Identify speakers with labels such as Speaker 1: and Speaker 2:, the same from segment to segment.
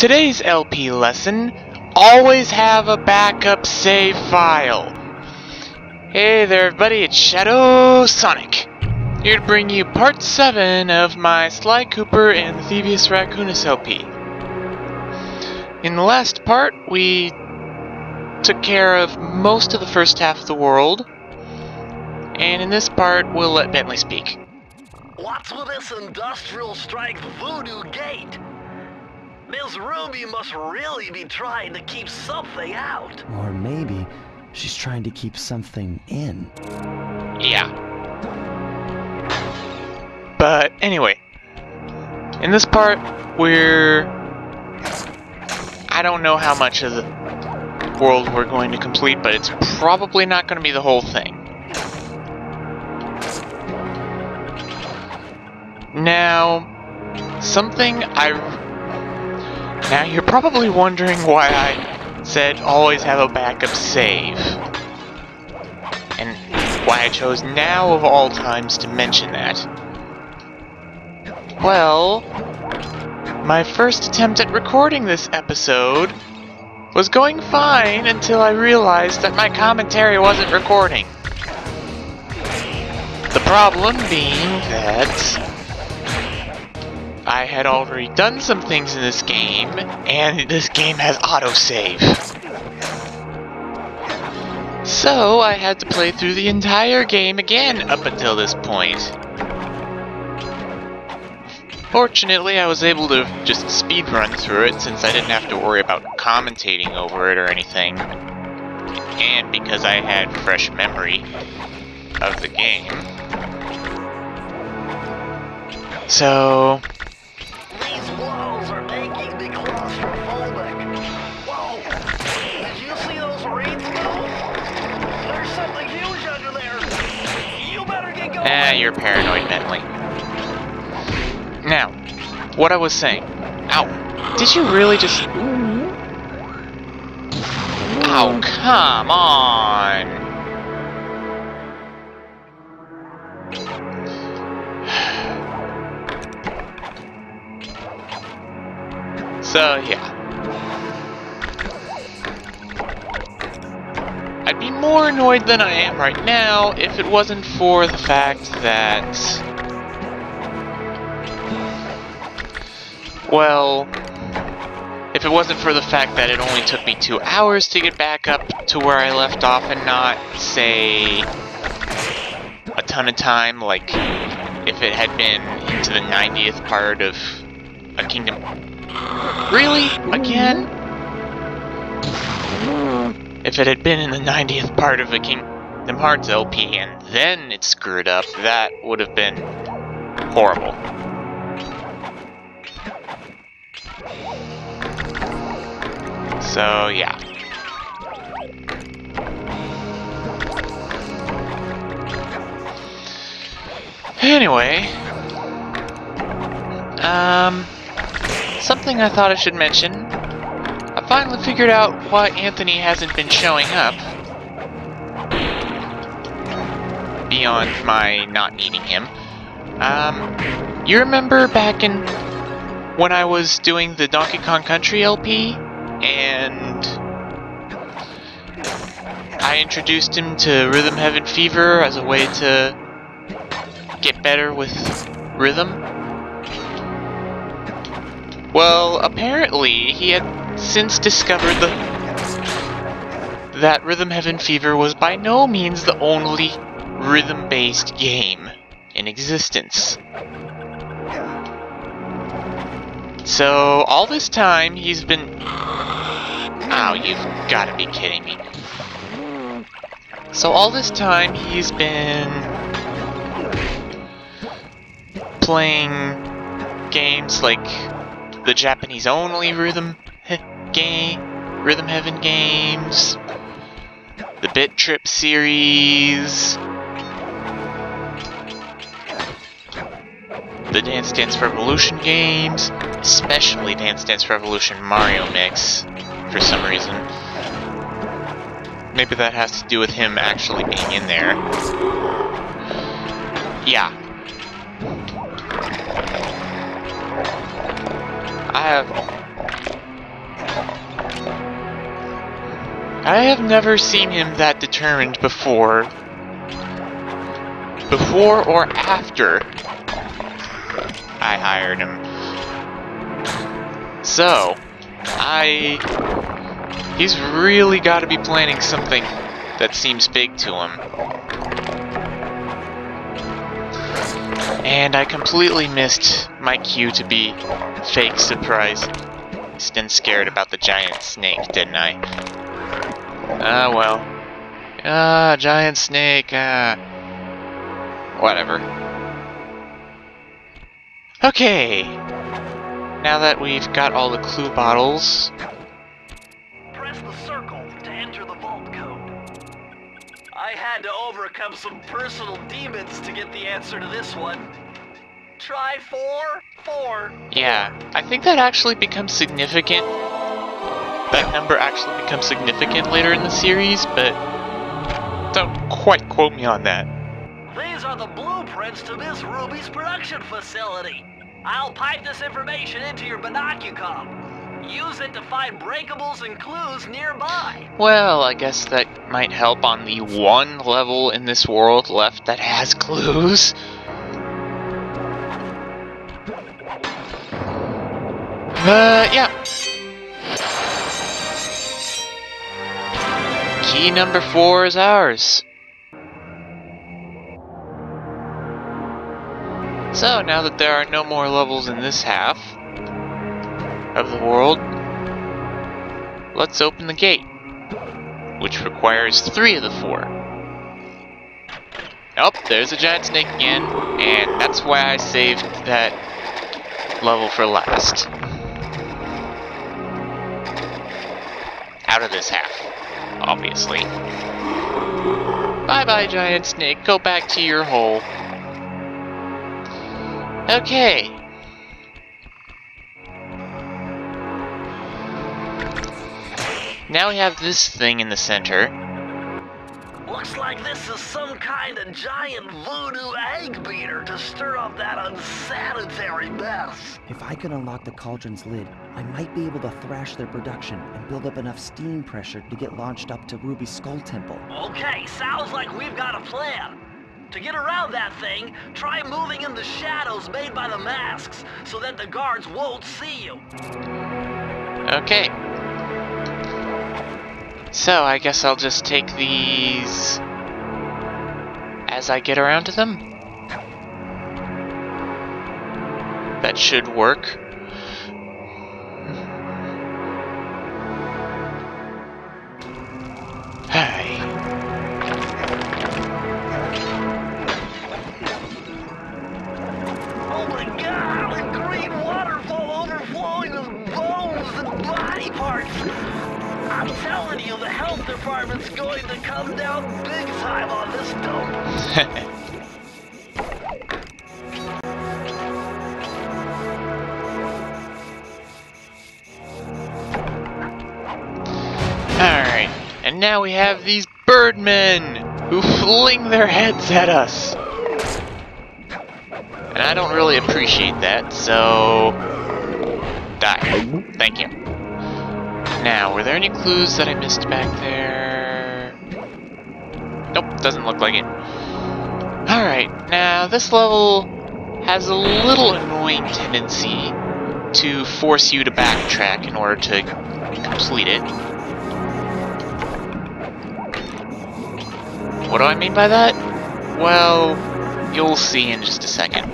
Speaker 1: Today's LP lesson, always have a backup save file. Hey there everybody, it's ShadwSonic, here to bring you part 7 of my Sly Cooper and the Thievius Raccoonus LP. In the last part, we took care of most of the first half of the world, and in this part, we'll let Bentley speak.
Speaker 2: What's with this industrial strike voodoo gate? Miss Ruby must really be trying to keep something out.
Speaker 3: Or maybe she's trying to keep something in.
Speaker 1: Yeah. But anyway, in this part, I don't know how much of the world we're going to complete, but it's probably not going to be the whole thing. Now, Now, you're probably wondering why I said always have a backup save. And why I chose now of all times to mention that. Well, my first attempt at recording this episode was going fine until I realized that my commentary wasn't recording. The problem being that I had already done some things in this game, and this game has autosave. So I had to play through the entire game again up until this point. Fortunately, I was able to just speedrun through it since I didn't have to worry about commentating over it or anything. And because I had fresh memory of the game. So
Speaker 2: These walls are making me claustrophobic. Whoa! Did you see those reeds move? There's something huge under there. You better get going.
Speaker 1: you're paranoid, Bentley. Now, what I was saying. Ow. Did you really just... Oh, come on! So, yeah. I'd be more annoyed than I am right now if it wasn't for the fact that... Well... If it wasn't for the fact that it only took me 2 hours to get back up to where I left off and not, say... a ton of time, like... If it had been into the 90th part of a Kingdom... Really? Again? If it had been in the 90th part of a Kingdom Hearts LP and then it screwed up, that would have been horrible. So, yeah. Anyway, something I thought I should mention. I finally figured out why Anthony hasn't been showing up. Beyond my not needing him. You remember back in when I was doing the Donkey Kong Country LP? And I introduced him to Rhythm Heaven Fever as a way to get better with rhythm. Well, apparently he had since discovered that Rhythm Heaven Fever was by no means the only rhythm-based game in existence. So, all this time he's been... Oh, you've gotta be kidding me. So all this time he's been playing games like the Japanese-only Rhythm Heaven games, the Bit.Trip series, the Dance Dance Revolution games, especially Dance Dance Revolution Mario Mix, for some reason. Maybe that has to do with him actually being in there. Yeah. I have I have never seen him that determined before. Before or after I hired him. So, he's really got to be planning something that seems big to him. And I completely missed my cue to be fake surprised and scared about the giant snake, didn't I? Ah, well. Ah, giant snake, whatever. Okay. Now that we've got all the clue bottles...
Speaker 2: Press the circle to enter the vault code. I had to overcome some personal demons to get the answer to this one. Try 4, 4.
Speaker 1: Yeah, I think that actually becomes significant. That number actually becomes significant later in the series, but don't quite quote me on that.
Speaker 2: These are the blueprints to Miss Ruby's production facility. I'll pipe this information into your binocucom. Use it to find breakables and clues nearby.
Speaker 1: Well, I guess that might help on the one level in this world left that has clues. Yeah. Key number 4 is ours. So, now that there are no more levels in this half of the world, let's open the gate, which requires 3 of the 4. Oh, there's a giant snake again, and that's why I saved that level for last. Out of this half, obviously. Bye-bye, giant snake. Go back to your hole. Okay. Now we have this thing in the center.
Speaker 2: Looks like this is some kind of giant voodoo egg beater to stir up that unsanitary mess.
Speaker 3: If I could unlock the cauldron's lid, I might be able to thrash their production and build up enough steam pressure to get launched up to Ruby's Skull Temple.
Speaker 2: Okay, sounds like we've got a plan. To get around that thing, try moving in the shadows made by the masks so that the guards won't see you.
Speaker 1: Okay. So, I guess I'll just take these as I get around to them. That should work. Hi.
Speaker 2: Oh my god, a green waterfall overflowing with bones and body parts. I'm telling you, the health department's going to come down big time on this dope.
Speaker 1: Alright, and now we have these birdmen who fling their heads at us. And I don't really appreciate that, so... die. Thank you. Now, were there any clues that I missed back there? Nope, doesn't look like it. Alright, now this level has a little annoying tendency to force you to backtrack in order to complete it. What do I mean by that? Well, you'll see in just a second.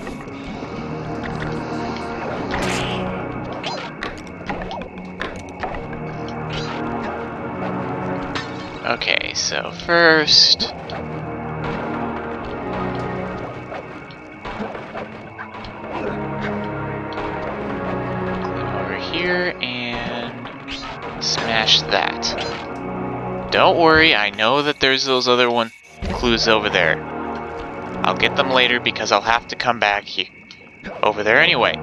Speaker 1: Okay, so first... over here and smash that. Don't worry, I know that there's those other clues over there. I'll get them later because I'll have to come back here over there anyway.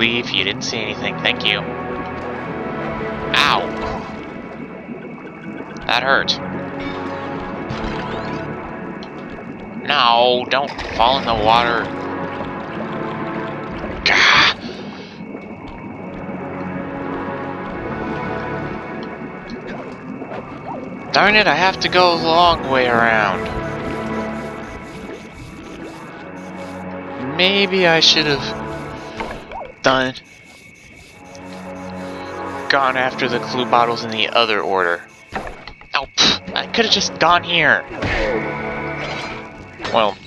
Speaker 1: leave. You didn't see anything. Thank you. Ow. That hurt. No, don't fall in the water. Gah. Darn it, I have to go a long way around. Maybe I should have gone after the clue bottles in the other order. Oh, I could have just gone here. Well,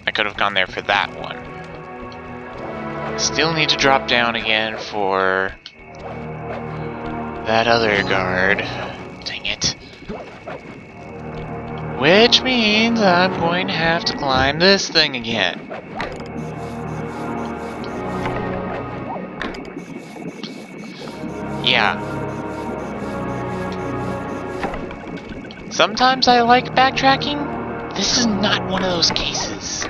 Speaker 1: I could have gone there for that one. Still need to drop down again for that other guard. Dang it. Which means I'm going to have to climb this thing again. Yeah. Sometimes I like backtracking. This is not one of those cases.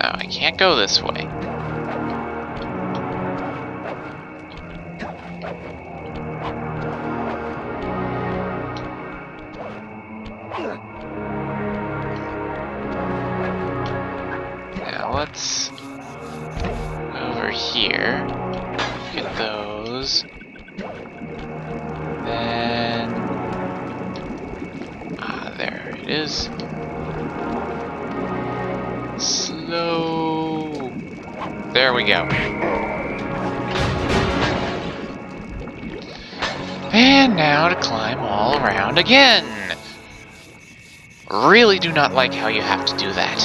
Speaker 1: Oh, I can't go this way. Now let's over here, get those, then, there it is. Slow, there we go. And now to climb all around again. Really do not like how you have to do that.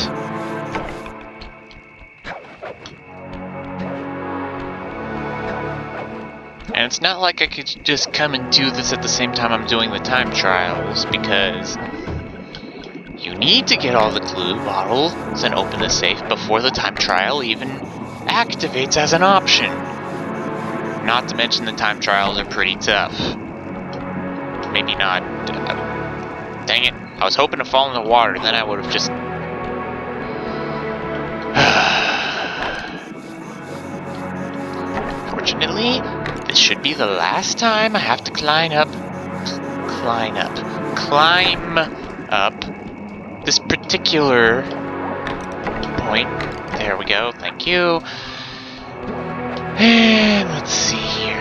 Speaker 1: And it's not like I could just come and do this at the same time I'm doing the time trials, because you need to get all the clue bottles and open the safe before the time trial even activates as an option. Not to mention the time trials are pretty tough. Maybe not. Dang it. I was hoping to fall in the water, then I would have just... Fortunately, this should be the last time I have to climb up this particular point. There we go, thank you. And let's see here.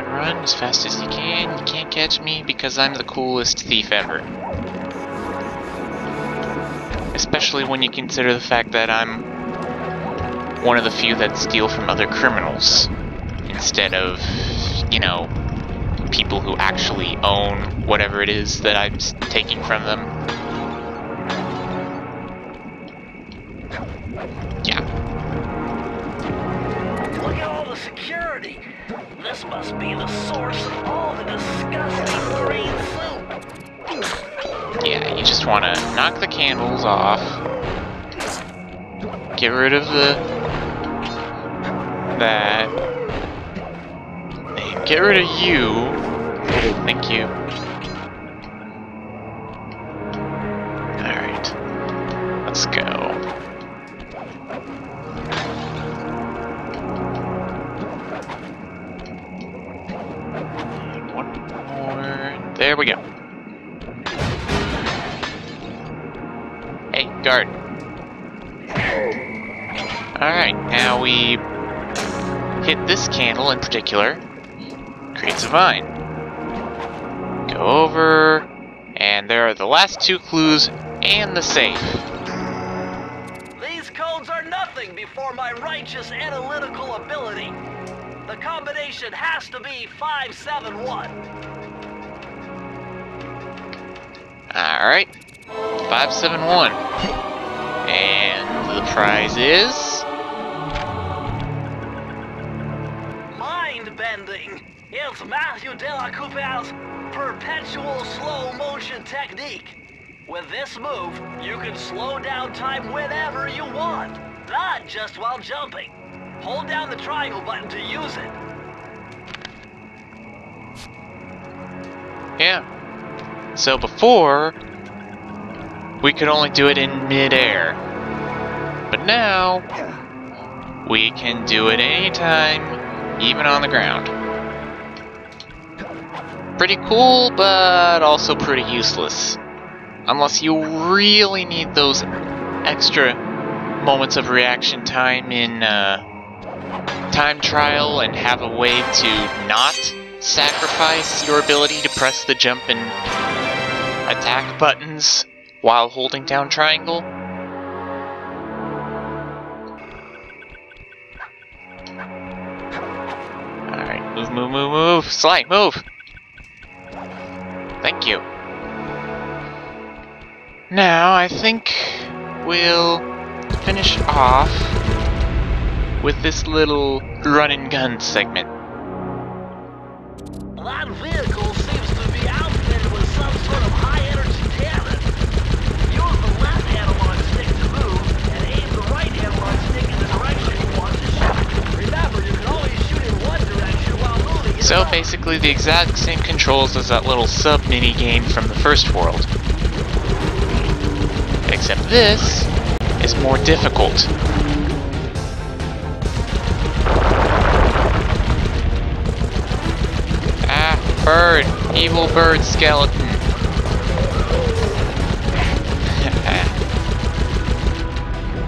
Speaker 1: Run as fast as you can. You can't catch me because I'm the coolest thief ever. Especially when you consider the fact that I'm one of the few that steal from other criminals instead of, you know, people who actually own whatever it is that I'm taking from them. Yeah.
Speaker 2: Look at all the security. This must be the source of all the disgusting green soup.
Speaker 1: Yeah, you just want to knock the candles off. Get rid of that. And get rid of you. Thank you. Alright. Let's go. One more. There we go. Hey, guard. Alright, now we hit this candle in particular. Creates a vine. Go over, and there are the last two clues and the safe.
Speaker 2: These codes are nothing before my righteous analytical ability. The combination has to be 571.
Speaker 1: Alright. 571. And the prize is...
Speaker 2: Mind-bending. Monsieur Delacoupeau's perpetual slow motion technique. With this move, you can slow down time whenever you want, not just while jumping. Hold down the triangle button to use it.
Speaker 1: Yeah. So before, we could only do it in mid-air. But now, we can do it anytime, even on the ground. Pretty cool, but also pretty useless. Unless you really need those extra moments of reaction time in time trial and have a way to not sacrifice your ability to press the jump and attack buttons while holding down triangle. Alright, move, move, move, move! Slide, move! Thank you. Now, I think we'll finish off with this little run and gun segment.
Speaker 2: That vehicle seems to be outfitted with some sort of high-energy cannon. Use the left analog stick to move, and aim the right analog stick in the direction you want to shoot. Remember, you can always shoot in one direction while moving in
Speaker 1: So
Speaker 2: another.
Speaker 1: basically the exact same controls as that little sub-mini game from the first world. Except this is more difficult. Ah, bird! Evil bird skeleton!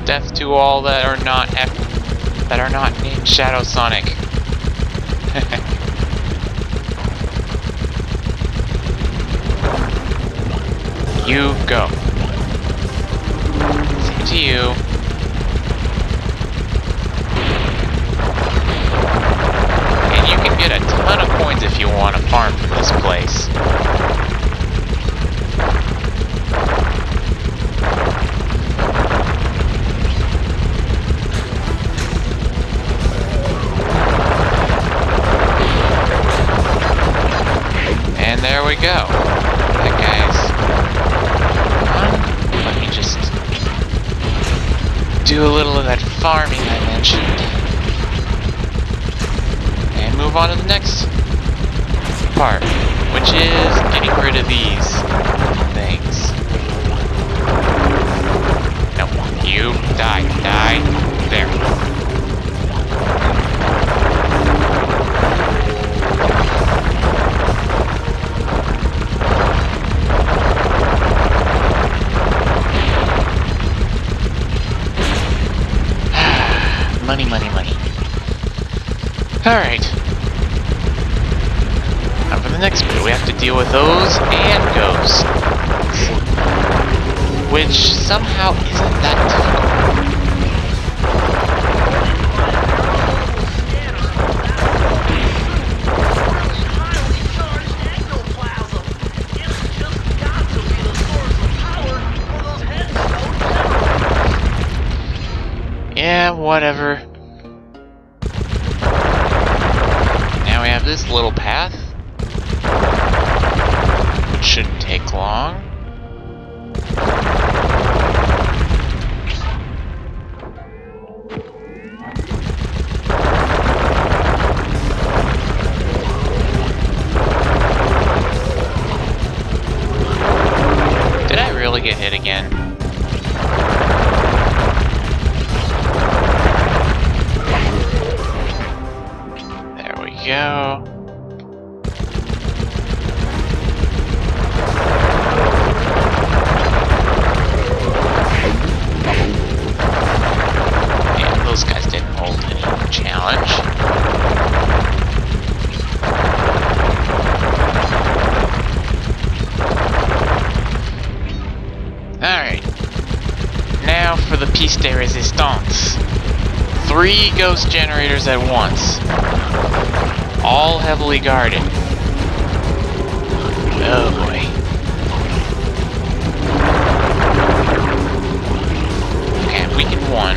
Speaker 1: Death to all that are not named ShadwSonic. You go. Same to you. And you can get a ton of coins if you want to farm from this place. And there we go. That guy's... Let me just do a little of that farming I mentioned. And move on to the next part, which is getting rid of these things. No, you die. There. Money, money, money. Alright. Now for the next bit, we have to deal with those and ghosts. Which somehow isn't that difficult.
Speaker 2: Highly charged ectoplasm. It's just got to be the source of power for those headstone generators.
Speaker 1: Yeah, whatever. Now we have this little path. Which shouldn't take long. Did I really get hit again? There we go. Yeah, those guys didn't hold any challenge. Alright. Now for the piece de resistance. 3 ghost generators at once. All heavily guarded. Oh boy. Okay, we can 1.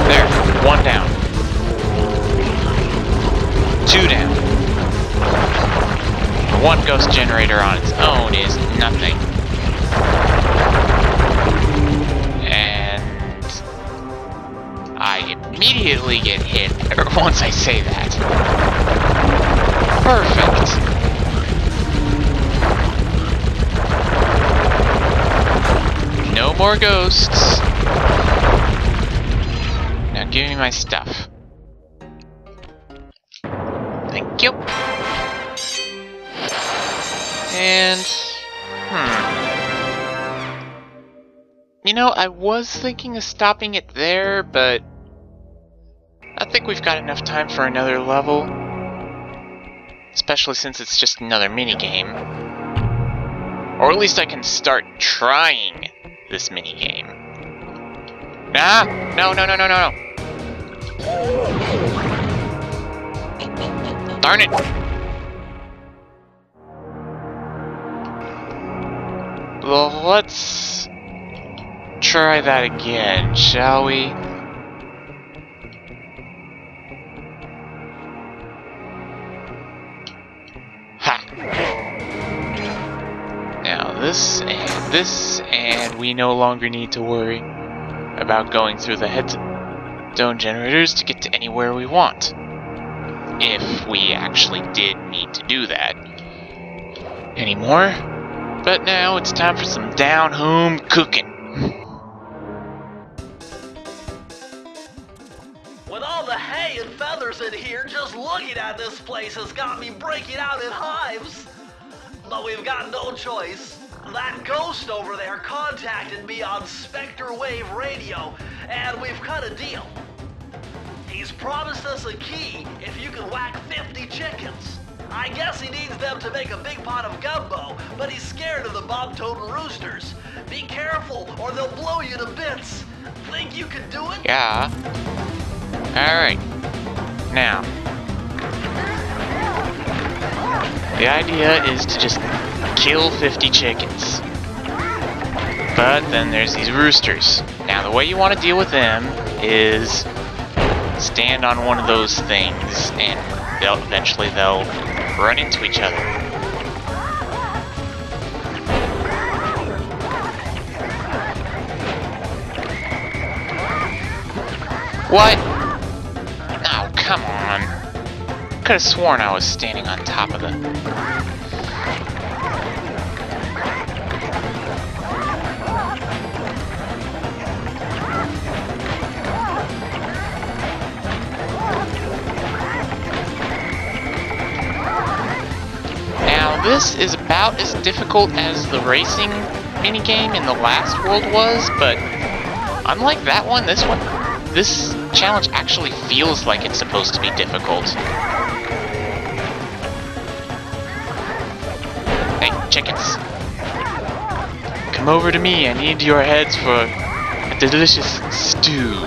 Speaker 1: There, 1 down. 2 down. generator on its own is nothing. And I immediately get hit once I say that. Perfect. No more ghosts. Now give me my stuff. Thank you. And... You know, I was thinking of stopping it there, but... I think we've got enough time for another level. Especially since it's just another minigame. Or at least I can start trying this minigame. Ah! No, no, no, no, no, no! Darn it! Well, let's try that again, shall we? Ha! Now this, and we no longer need to worry about going through the headstone generators to get to anywhere we want. If we actually did need to do that anymore. But now it's time for some down-home cooking.
Speaker 2: With all the hay and feathers in here, just looking at this place has got me breaking out in hives. But we've got no choice. That ghost over there contacted me on Spectre Wave Radio, and we've cut a deal. He's promised us a key if you can whack 50 chickens. I guess he needs them to make a big pot of gumbo, but he's scared of the bob-toting roosters. Be careful, or they'll blow you to bits. Think you can do it?
Speaker 1: Yeah. Alright. Now. The idea is to just kill 50 chickens. But then there's these roosters. Now the way you want to deal with them is stand on one of those things and eventually they'll run into each other. What? Oh, come on. Could have sworn I was standing on top of the... Now, this is about as difficult as the racing minigame in the last world was, but unlike that one, this challenge actually feels like it's supposed to be difficult. Hey, chickens. Come over to me, I need your heads for a delicious stew.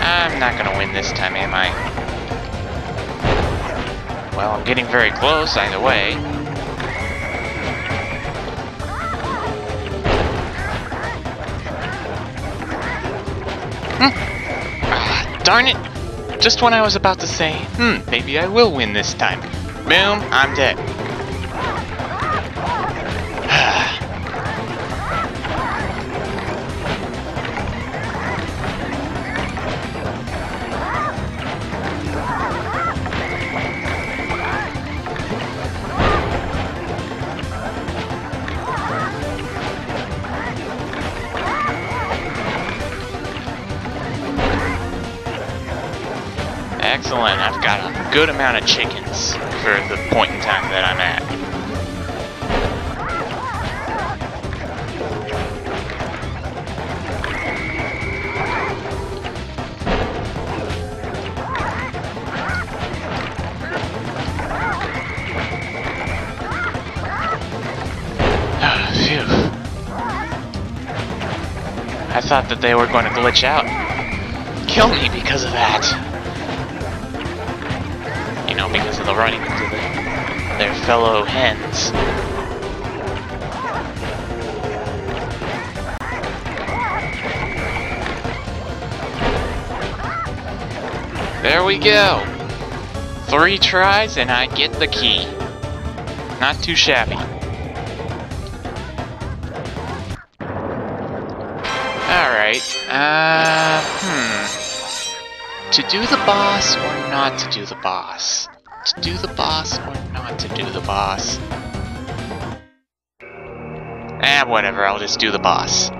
Speaker 1: I'm not gonna win this time, am I? Well, I'm getting very close either way. Ah, darn it! Just when I was about to say, maybe I will win this time. Boom, I'm dead. Excellent, I've got a good amount of chickens for the point in time that I'm at. Phew. I thought that they were going to glitch out. Kill me because of that. You know, because of the running into their fellow hens. There we go. 3 tries and I get the key. Not too shabby. Alright, to do the boss or not to do the boss? To do the boss or not to do the boss? Whatever, I'll just do the boss.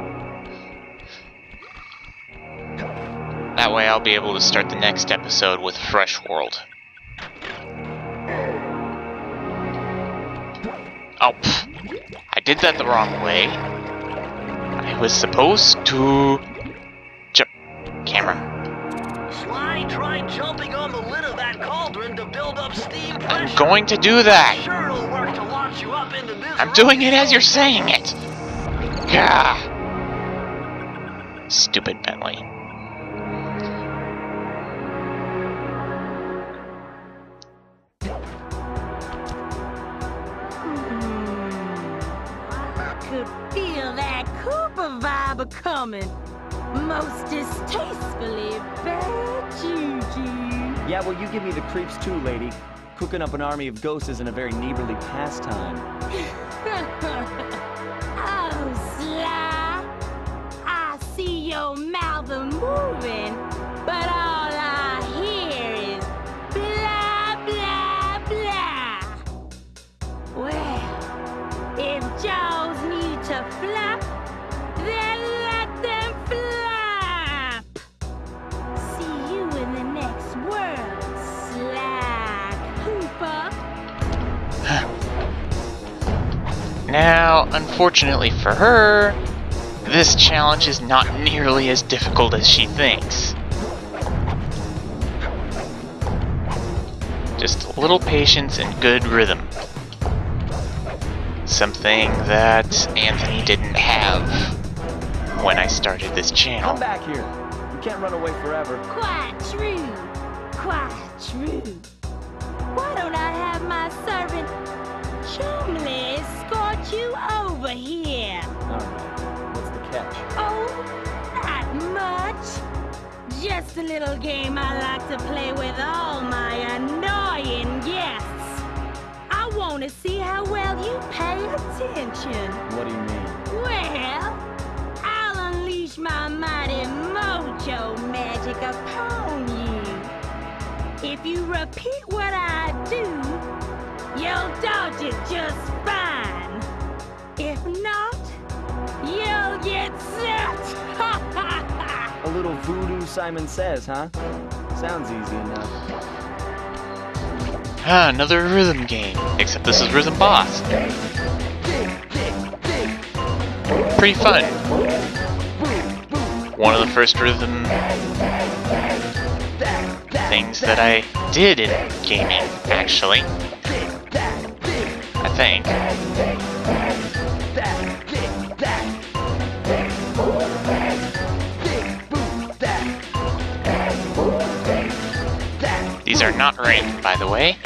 Speaker 1: That way I'll be able to start the next episode with Fresh World. Oh, I did that the wrong way. I was supposed to... Camera.
Speaker 2: Sly tried jumping on the lid of that cauldron to build up steam pressure.
Speaker 1: I'm going to do that!
Speaker 2: Sure it'll work to launch you up into this.
Speaker 1: I'm doing it as you're saying it! Gah! Stupid Bentley.
Speaker 4: Feel that Cooper vibe coming. Most distastefully bad juju.
Speaker 3: Yeah, well, you give me the creeps too, lady. Cooking up an army of ghosts isn't a very neighborly pastime.
Speaker 4: Oh, Sly. I see your mouth moving, but all I hear is blah, blah, blah. Well, if jaws need to flap, then let them flap. See you in the next world, Sly Cooper.
Speaker 1: Now, unfortunately for her, this challenge is not nearly as difficult as she thinks. Just a little patience and good rhythm. Something that Anthony didn't have when I started this channel.
Speaker 3: Come back here. You can't run away forever.
Speaker 4: Quite true. Quite true. Why don't I have my servant Chumley escort you over here?
Speaker 3: Alright, what's the catch?
Speaker 4: Oh, not much. Just a little game I like to play with all my annoying guests. I want to see how well you pay attention.
Speaker 3: What do you mean?
Speaker 4: Well, I'll unleash my mighty mojo magic upon you. If you repeat what I do, you'll dodge it just fine. If not, you'll get set.
Speaker 3: A little voodoo Simon Says, huh? Sounds easy enough.
Speaker 1: Another rhythm game, except this is Rhythm Boss. Pretty fun. One of the first rhythm things that I did in gaming, actually. I think. These are not ranked, by the way.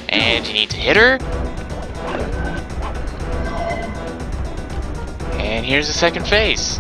Speaker 1: And you need to hit her. And here's the second phase.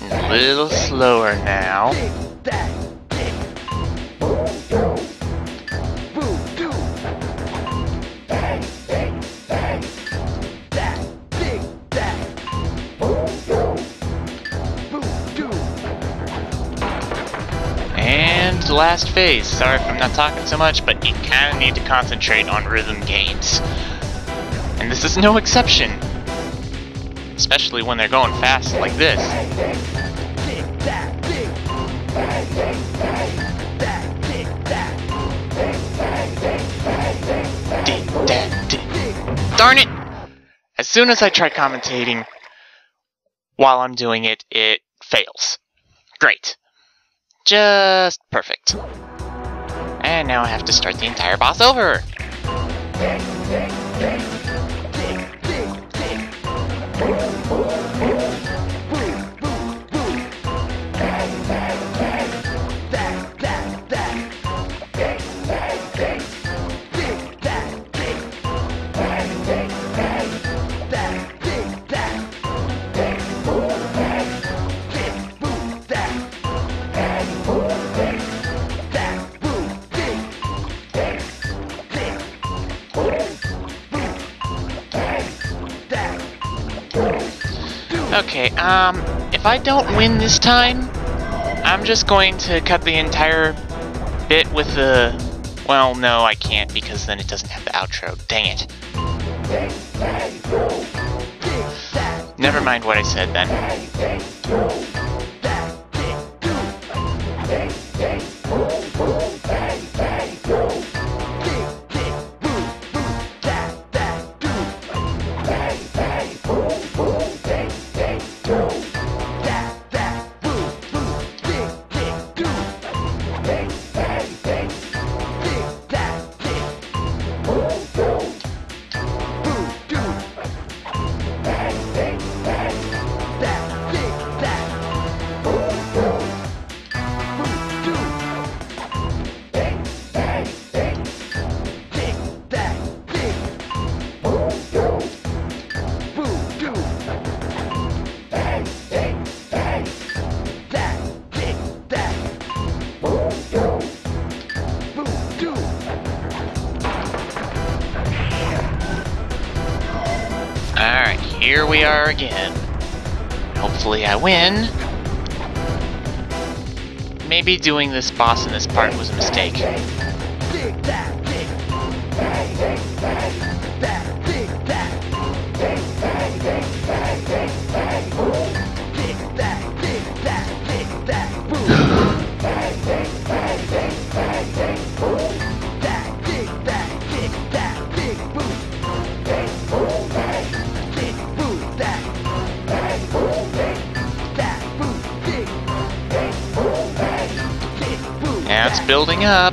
Speaker 1: A little slower now. the last phase. Sorry if I'm not talking so much, but you kind of need to concentrate on rhythm games. And this is no exception. Especially when they're going fast like this. Darn it! As soon as I try commentating while I'm doing it, it fails. Great. Just perfect. And now I have to start the entire boss over. Okay, if I don't win this time, I'm just going to cut the entire bit with the... Well, no, I can't, because then it doesn't have the outro. Dang it. Never mind what I said then. Alright, here we are again. Hopefully I win. Maybe doing this boss in this part was a mistake. Now it's building up.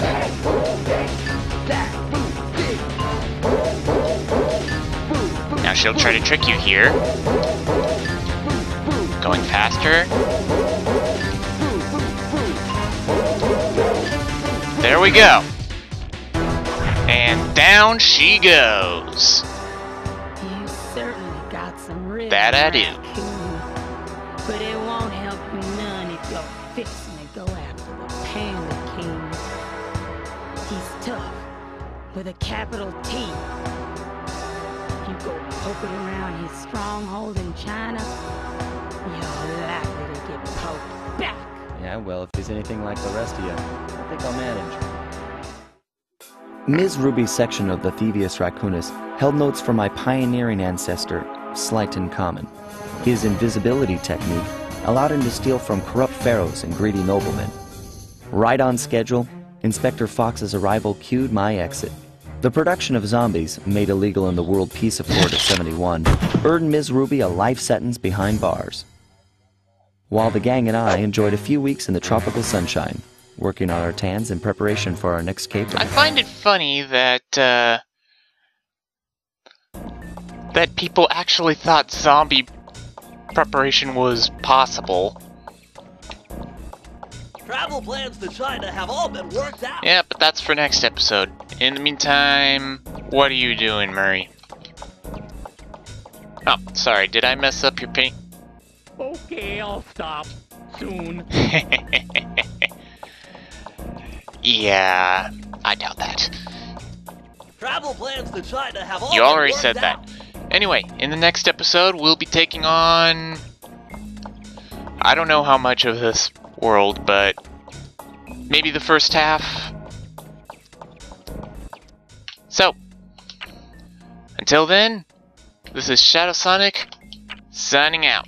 Speaker 1: Now she'll try to trick you here. Going faster. There we go. And down she goes.
Speaker 4: You certainly got some rhythm,
Speaker 1: That I do.
Speaker 4: raccoon. But it won't help you none if you're fixing to go after the Panda King. He's tough, with a capital T. You go poking around his stronghold in China, you're likely to get poked back.
Speaker 3: Yeah, well, if he's anything like the rest of you, I think I'll manage. Ms. Ruby's section of the Thievius Raccoonus held notes from my pioneering ancestor, Slighton Common. His invisibility technique allowed him to steal from corrupt pharaohs and greedy noblemen. Right on schedule, Inspector Fox's arrival cued my exit. The production of zombies, made illegal in the World Peace Accord of '71, earned Ms. Ruby a life sentence behind bars. While the gang and I enjoyed a few weeks in the tropical sunshine, working on our tans in preparation for our next caper.
Speaker 1: I find it funny that that people actually thought zombie preparation was possible.
Speaker 2: Travel plans to China have all been worked out.
Speaker 1: Yeah, but that's for next episode. In the meantime, what are you doing, Murray? Oh, sorry, did I mess up your paint?
Speaker 5: Okay, I'll stop soon.
Speaker 1: Yeah, I doubt that.
Speaker 2: Travel plans to China have all
Speaker 1: You
Speaker 2: been
Speaker 1: already
Speaker 2: worked
Speaker 1: said
Speaker 2: out.
Speaker 1: that. Anyway, in the next episode, we'll be taking on... I don't know how much of this world, but maybe the first half. So, until then, this is ShadwSonic, signing out.